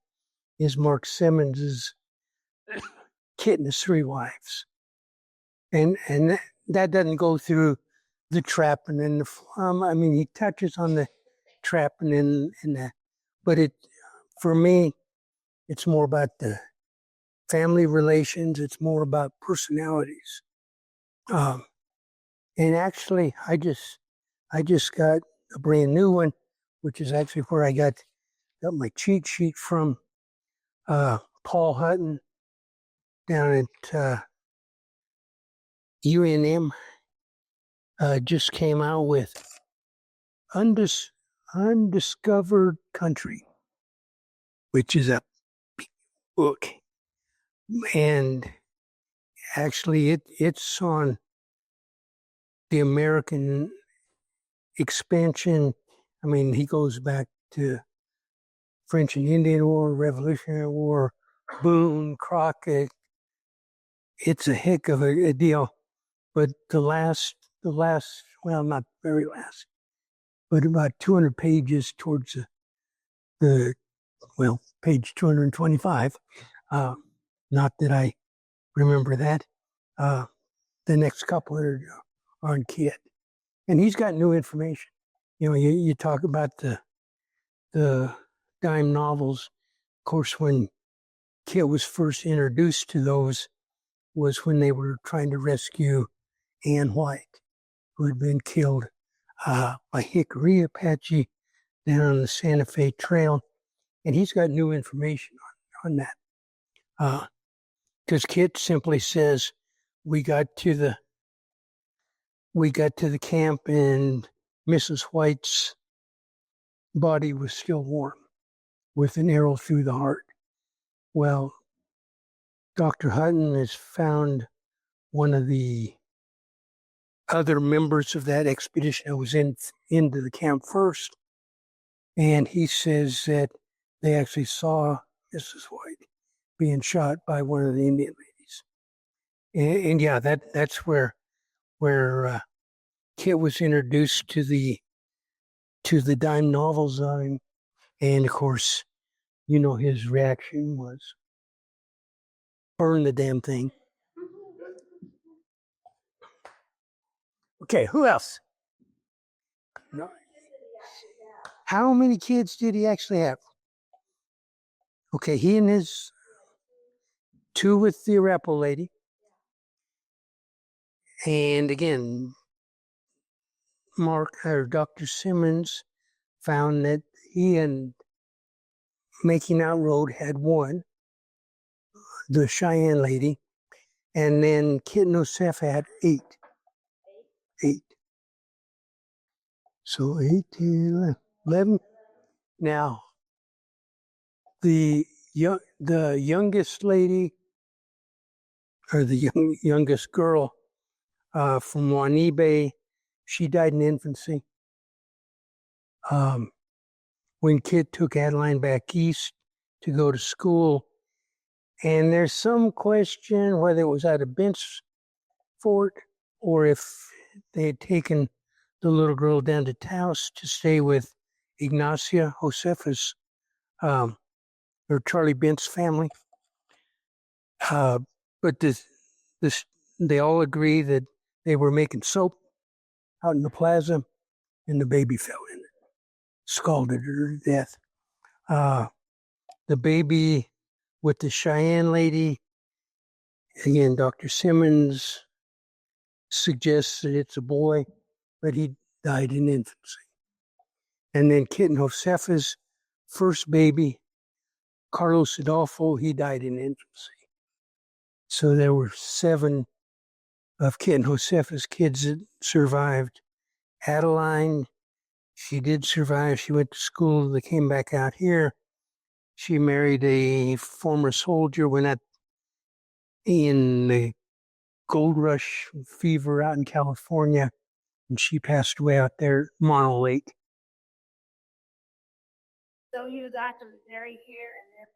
Speaker 2: is Mark Simmons's Kit and His Three Wives, and that doesn't go through the trapping and the he touches on the trapping and that, but for me, it's more about the family relations. It's more about personalities. And actually, I just got a brand new one, which is actually where I got my cheat sheet from. Paul Hutton down at UNM just came out with Undiscovered Country, which is a big book. And actually, it's on the American expansion. He goes back to French and Indian War, Revolutionary War, Boone, Crockett. It's a heck of a deal. But the last well, not very last, but about 200 pages towards the page 225. Not that I remember that. The next couple are on Kit. And he's got new information. You talk about the dime novels. Of course, when Kit was first introduced to those was when they were trying to rescue Ann White, who had been killed by Hickory Apache down on the Santa Fe Trail. And he's got new information on that. Because Kit simply says, we got to the camp and Mrs. White's body was still warm with an arrow through the heart. Well, Dr. Hutton has found one of the other members of that expedition that was into the camp first, and he says that they actually saw Mrs. White being shot by one of the Indian ladies. And yeah, that's where Kit was introduced to the dime novels on him. And of course, his reaction was burn the damn thing. Okay, who else? No. How many kids did he actually have? Okay, he and his two with the Arapaho lady. And again, Dr. Simmons found that he and Making Out Road had one, the Cheyenne lady, and then Kit and Joseph had 8. 8. So 8, 10, 11. Now, the youngest lady, or the youngest girl from Wanibe, she died in infancy. When Kit took Adeline back east to go to school, and there's some question whether it was at a bench fort or if they had taken the little girl down to Taos to stay with Ignacia Josefa's, or Charlie Bent's family. But they all agree that they were making soap out in the plaza, and the baby fell in it, scalded her to death. The baby with the Cheyenne lady, again, Dr. Simmons suggests that it's a boy, but he died in infancy. And then Kit and Josefa's first baby, Carlos Adolfo, he died in infancy. So there were 7 of Kit and Josefa's kids that survived. Adeline, she did survive. She went to school. They came back out here. She married a former soldier when in the gold rush fever out in California, and she passed away out there at Mono Lake.
Speaker 3: So you got to marry here and then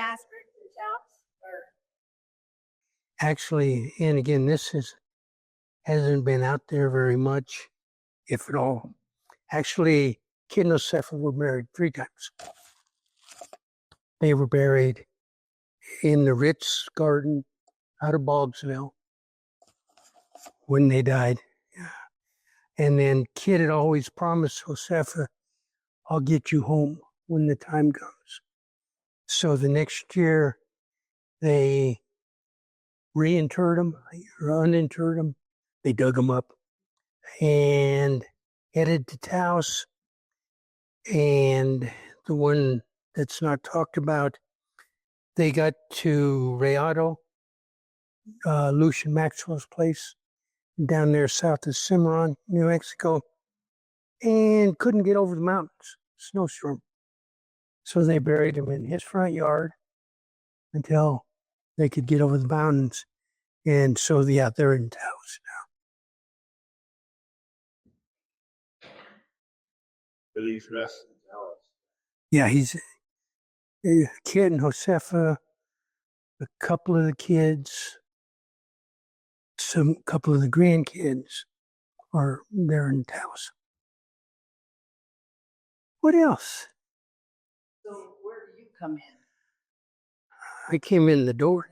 Speaker 3: Jasper's house? Or?
Speaker 2: Actually, and again, this hasn't been out there very much, if at all. Actually, Kit and Josefa were married 3 times. They were buried in the Ritz Garden out of Boggsville when they died. And then Kit had always promised Josefa, I'll get you home when the time comes. So the next year, they reinterred him, or uninterred him. They dug him up and headed to Taos. And the one that's not talked about, they got to Rayado, Lucian Maxwell's place, down there south of Cimarron, New Mexico, and couldn't get over the mountains, snowstorm. So they buried him in his front yard until they could get over the mountains. And so, yeah, they're in Taos now.
Speaker 1: But he's resting in Taos.
Speaker 2: Yeah, he's Kit and Josefa, a couple of the kids, couple of the grandkids are there in Taos. What else?
Speaker 4: So where do you come in?
Speaker 2: I came in the door.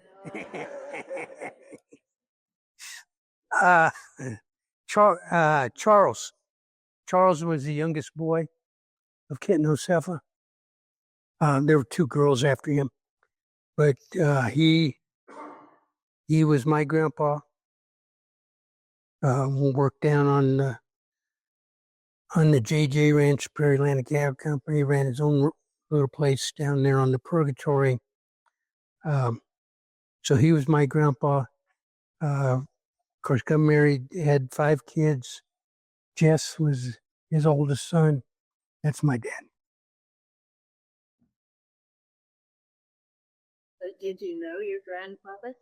Speaker 2: Charles. Charles was the youngest boy of Kit and Josefa. There were two girls after him, but he was my grandpa. Worked down on the JJ Ranch, Prairie Atlantic Ag Company. Ran his own little place down there on the Purgatory. So he was my grandpa. Of course, got married, had 5 kids. Jess was his oldest son. That's my dad.
Speaker 4: Did you know your grandfather?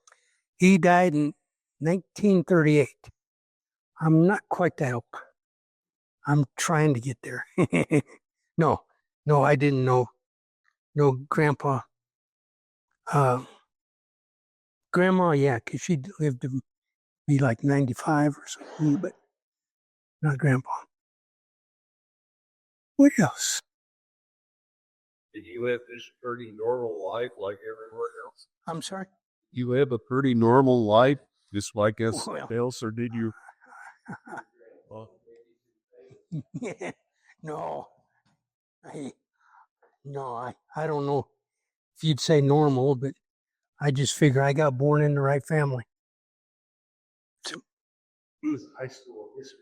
Speaker 2: He died in 1938. I'm not quite that old. I'm trying to get there. No, I didn't know. No, Grandpa. Grandma, yeah, because she lived to be like 95 or something, but not Grandpa. What else?
Speaker 5: Did you live this pretty normal life like everyone else?
Speaker 2: I'm sorry?
Speaker 5: You live a pretty normal life, just like us
Speaker 2: Well.
Speaker 5: else, or did you?
Speaker 2: Yeah, no. I don't know if you'd say normal, but I just figure I got born in the right family.
Speaker 5: High school history.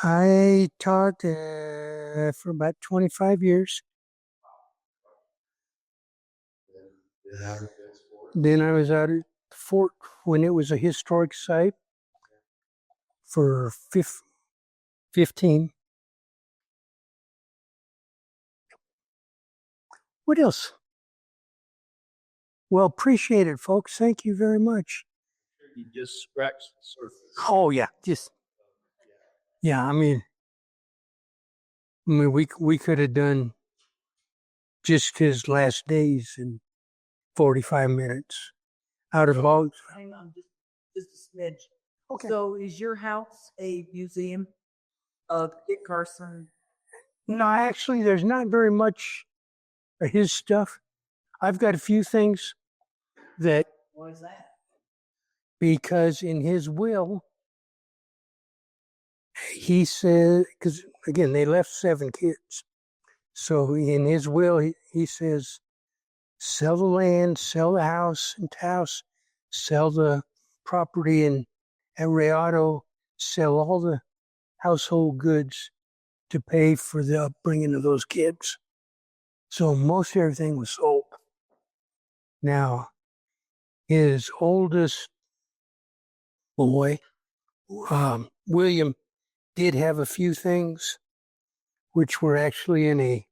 Speaker 2: I taught for about 25 years. Then I was out at Fort when it was a historic site for 15. What else? Well, appreciate it, folks. Thank you very much.
Speaker 5: You just scratched the surface.
Speaker 2: Oh, yeah. I mean, we could have done just his last days in 45 minutes out of all.
Speaker 4: Hang on, just a smidge.
Speaker 2: Okay.
Speaker 4: So is your house a museum of Kit Carson?
Speaker 2: No, actually, there's not very much of his stuff. I've got a few things that.
Speaker 4: Why is that?
Speaker 2: Because in his will, he said, because again, they left 7 kids. So in his will, he says, sell the land, sell the house in Taos, sell the property in Arreado, sell all the household goods to pay for the upbringing of those kids. So most everything was sold. Now, his oldest boy, William, did have a few things which were actually in a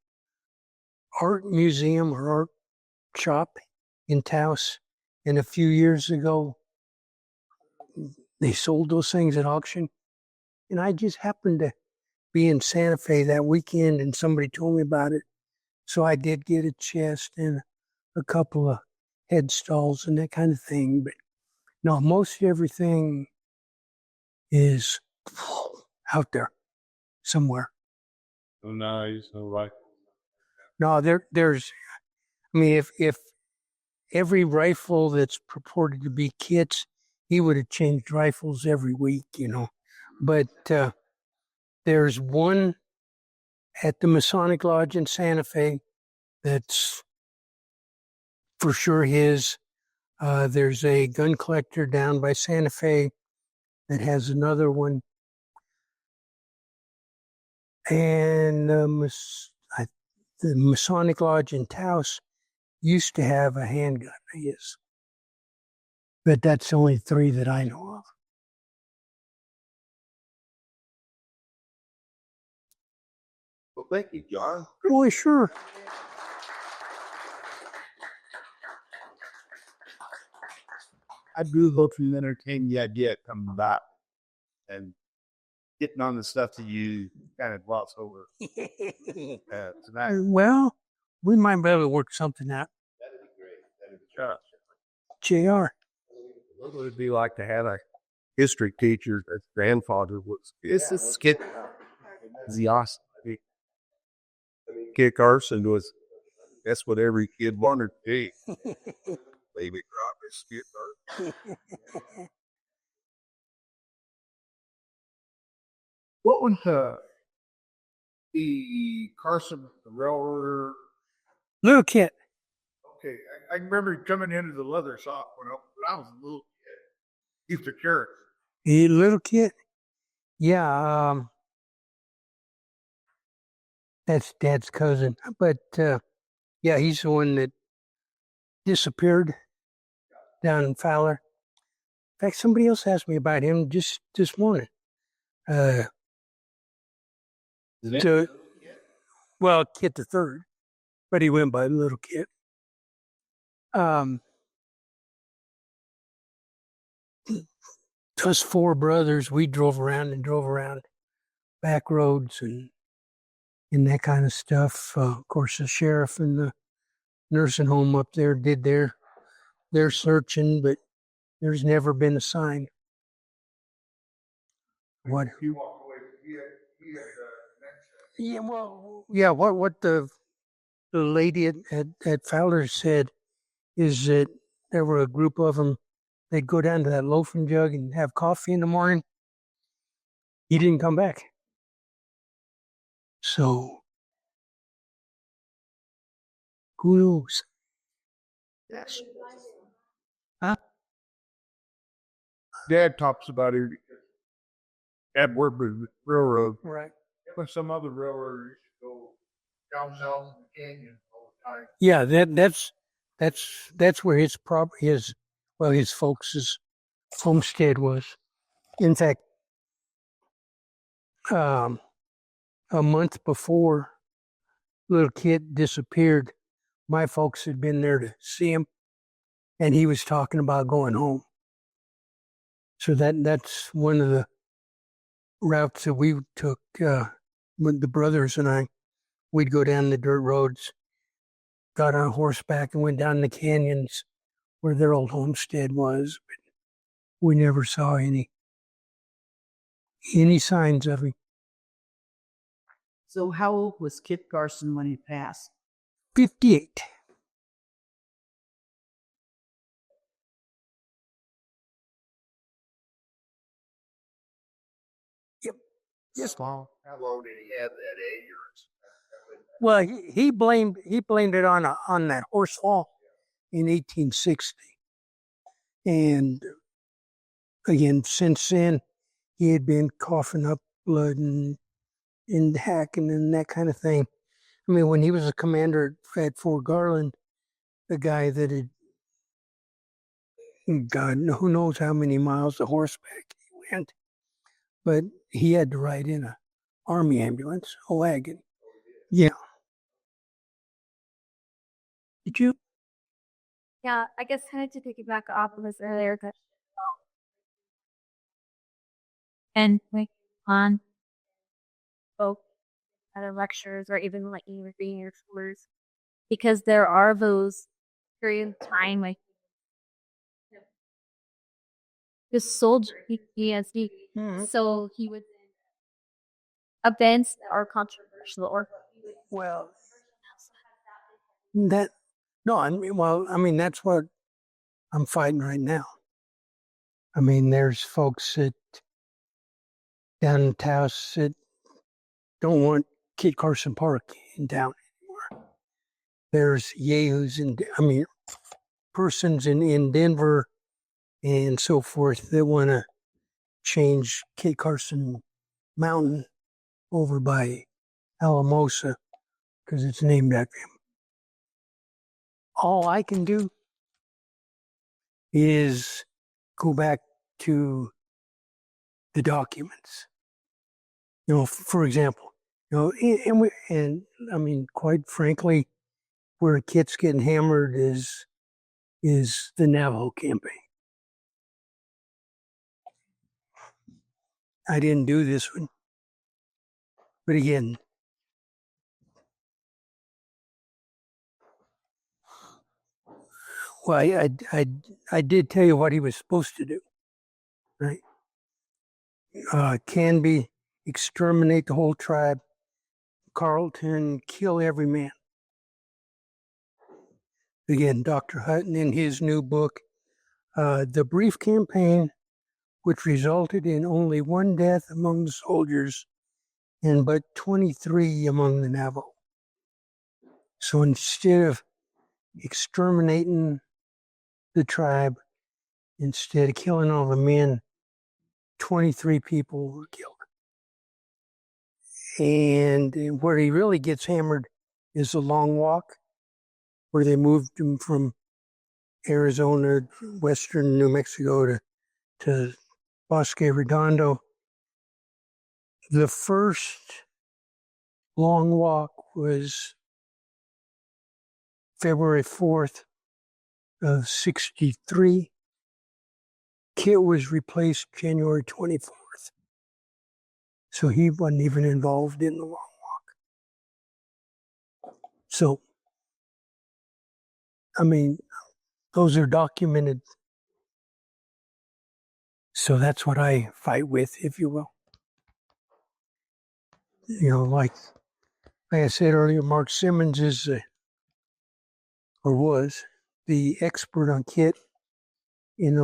Speaker 2: art museum or art shop in Taos. And a few years ago, they sold those things at auction. And I just happened to be in Santa Fe that weekend and somebody told me about it. So I did get a chest and a couple of headstalls and that kind of thing. But no, most everything is out there somewhere.
Speaker 5: No knives, no rifles.
Speaker 2: No, there's, I mean, if every rifle that's purported to be Kit's, he would have changed rifles every week, But there's one at the Masonic Lodge in Santa Fe that's for sure his. There's a gun collector down by Santa Fe that has another one. And the Masonic Lodge in Taos used to have a handgun of his. But that's only 3 that I know of.
Speaker 5: Well, thank you, John.
Speaker 2: Boy, sure.
Speaker 1: I do hope you entertain the idea of coming back and getting on the stuff that you kind of gloss over tonight.
Speaker 2: Well, we might be able to work something out.
Speaker 1: That'd be great. That'd be
Speaker 2: JR.
Speaker 5: What would it be like to have a history teacher, his grandfather was. This is Kit. The awesome. Kit Carson was. That's what every kid wanted to be. Baby Roberts, Kit Carson.
Speaker 1: What was the Carson, the railroader?
Speaker 2: Little Kit.
Speaker 1: Okay, I remember coming into the leather shop when I was a little kid. Used to carry it.
Speaker 2: A little Kit. Yeah, that's Dad's cousin. But yeah, he's the one that disappeared down in Fowler. In fact, somebody else asked me about him just this morning. So, well, Kit the Third, but he went by Little Kit. Us four brothers, we drove around back roads and that kind of stuff. Of course, the sheriff and the nursing home up there did their searching, but there's never been a sign. What?
Speaker 1: You walked away. He had
Speaker 2: Yeah, well, yeah. What the lady at Fowler said is that there were a group of them. They'd go down to that loafing jug and have coffee in the morning. He didn't come back. So who knows?
Speaker 1: Yes.
Speaker 2: Huh?
Speaker 1: Dad talks about it at Woodbridge Railroad.
Speaker 2: Right.
Speaker 1: But some other railroaders go down the canyon all the time.
Speaker 2: Yeah, that's where his his folks' homestead was. In fact, a month before Little Kid disappeared, my folks had been there to see him, and he was talking about going home. So that's one of the routes that we took. With the brothers and I, we'd go down the dirt roads, got on horseback, and went down the canyons where their old homestead was. But we never saw any signs of him.
Speaker 4: So how old was Kit Carson when he passed?
Speaker 2: 58. Yep. Yes.
Speaker 5: How long did he have that ignorance?
Speaker 2: Well, he blamed it on that horse fall in 1860, and again since then he had been coughing up blood and hacking and that kind of thing. I mean, when he was a commander at Fort Garland, the guy that had, God, who knows how many miles of horseback he went, but he had to ride in a army ambulance, a wagon. Yeah. Did you?
Speaker 3: Yeah, I guess kind of to piggyback off of this earlier, and like on both other lectures or even like even reading your tours, because there are those periods of time like the soldier PTSD, so he would events that are controversial or
Speaker 2: Well, that no, I mean that's what I'm fighting right now. I mean, there's folks that down in Taos that don't want Kit Carson Park in town anymore. There's yahoos persons in Denver and so forth that want to change Kit Carson Mountain over by Alamosa because it's named after him. All I can do is go back to the documents. You know, for example, and I mean, quite frankly, where Kit's getting hammered is the Navajo campaign. I didn't do this one, but again, well, I did tell you what he was supposed to do, right? Canby, exterminate the whole tribe. Carlton, kill every man. Again, Dr. Hutton in his new book, The Brief Campaign, which resulted in only one death among the soldiers and but 23 among the Navajo. So instead of exterminating the tribe, instead of killing all the men, 23 people were killed. And where he really gets hammered is the long walk, where they moved him from Arizona, western New Mexico to Bosque Redondo. The first long walk was February 4th of 63. Kit was replaced January 24th. So he wasn't even involved in the long walk. So, I mean, those are documented. So that's what I fight with, if you will. You know, like I said earlier, Mark Simmons is, or was, the expert on Kit. And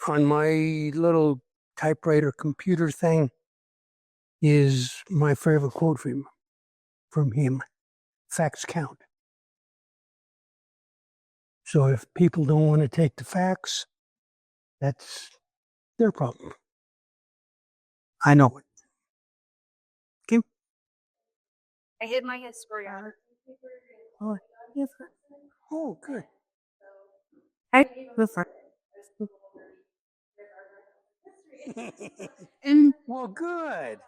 Speaker 2: on my little typewriter computer thing is my favorite quote from him. Facts count. So if people don't want to take the facts, that's their problem. I know it. Okay.
Speaker 3: I hid my history on it.
Speaker 2: Oh, yes. Oh, good.
Speaker 3: I was and
Speaker 2: Well, good.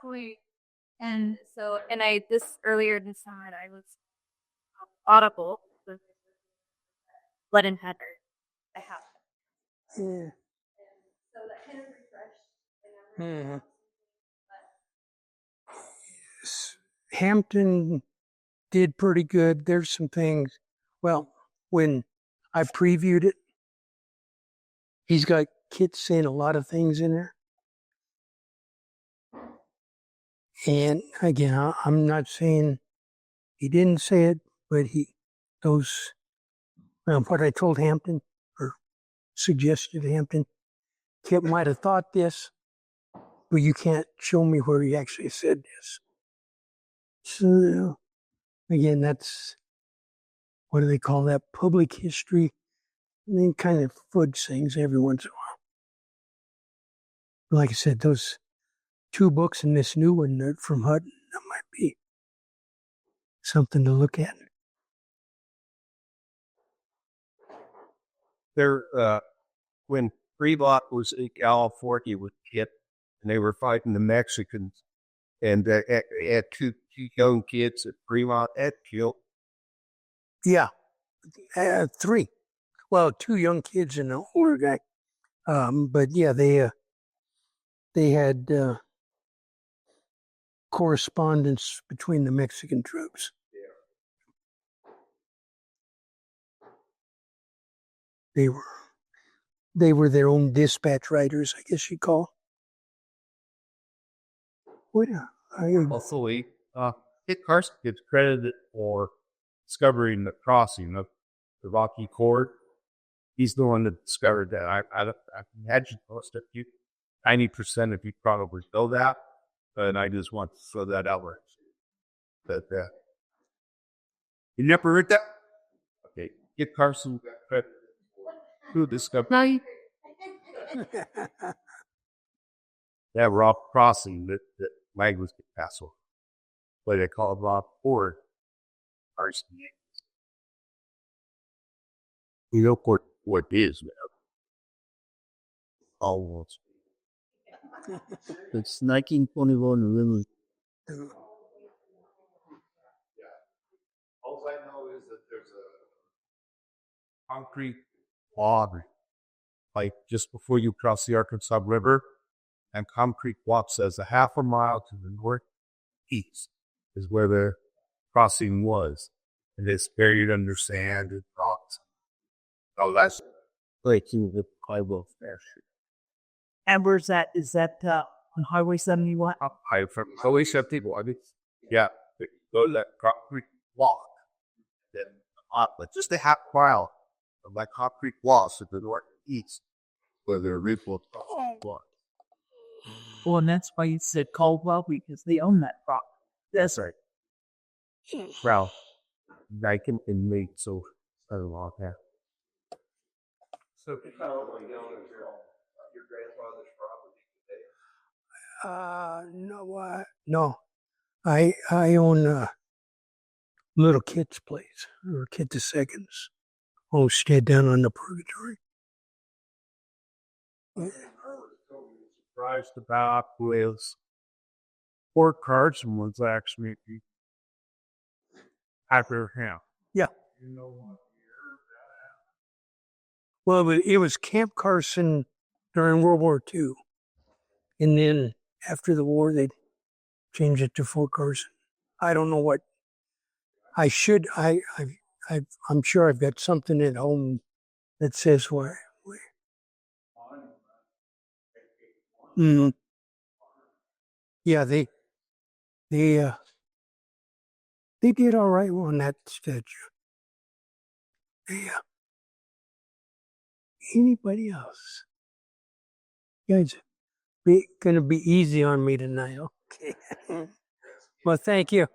Speaker 3: and so I this earlier this summer I was Audible with Glenn Heather. I have.
Speaker 2: Yeah.
Speaker 3: So that kind of refreshed.
Speaker 2: Mhm. Hampton did pretty good. There's some things. Well, when I previewed it, he's got Kit saying a lot of things in there. And again, I'm not saying he didn't say it, but what I told Hampton or suggested to Hampton, Kit might have thought this, but you can't show me where he actually said this. So again, that's, what do they call that? Public history. And they kind of fudge things every once in a while. Like I said, those 2 books and this new one from Hutton, that might be something to look at.
Speaker 5: There, when Fremont was in California with Kit, and they were fighting the Mexicans, and had two young kids at Fremont at killed.
Speaker 2: Yeah, 3. Well, 2 young kids and an older guy. But yeah, they had correspondence between the Mexican troops. They were their own dispatch writers, I guess you'd call. What?
Speaker 5: Also, Kit Carson gets credited for discovering the crossing of the Rocky Cord. He's the one that discovered that. I imagine most of you, 90% of you probably know that, but I just want to throw that out there. But you never heard that? Okay, Kit Carson got credit who discovered that rock crossing that language could pass over. What they call Rock Ford. Carson. You know what it is, man. Almost. It's 1921 November. All I know is that there's a concrete log, like just before you cross the Arkansas River, and concrete walk says a half a mile to the northeast is where the crossing was, and it's buried under sand and rocks. Oh, that's like I will fair.
Speaker 4: And where's that? Is that on Highway 71?
Speaker 5: I from Highway 71. Yeah, go to that concrete block. Then but just a half mile of that concrete block to the northeast, where the ripple block.
Speaker 4: Well, and that's why you said Caldwell, because they own that property.
Speaker 5: That's right. Well, I can make so I don't know that. So your grandfather's property today.
Speaker 2: No, I own little Kit's place, or Kit the Second's homestead down on the Purgatory.
Speaker 5: Surprised about was Fort Carson was actually after him.
Speaker 2: Yeah.
Speaker 5: You know what year
Speaker 2: Well, it was Camp Carson during World War II. And then after the war, they changed it to Fort Carson. I don't know what. I'm sure I've got something at home that says where. Yeah, they did all right on that statue. Anybody else? Guys, gonna be easy on me tonight. Okay. Well, thank you.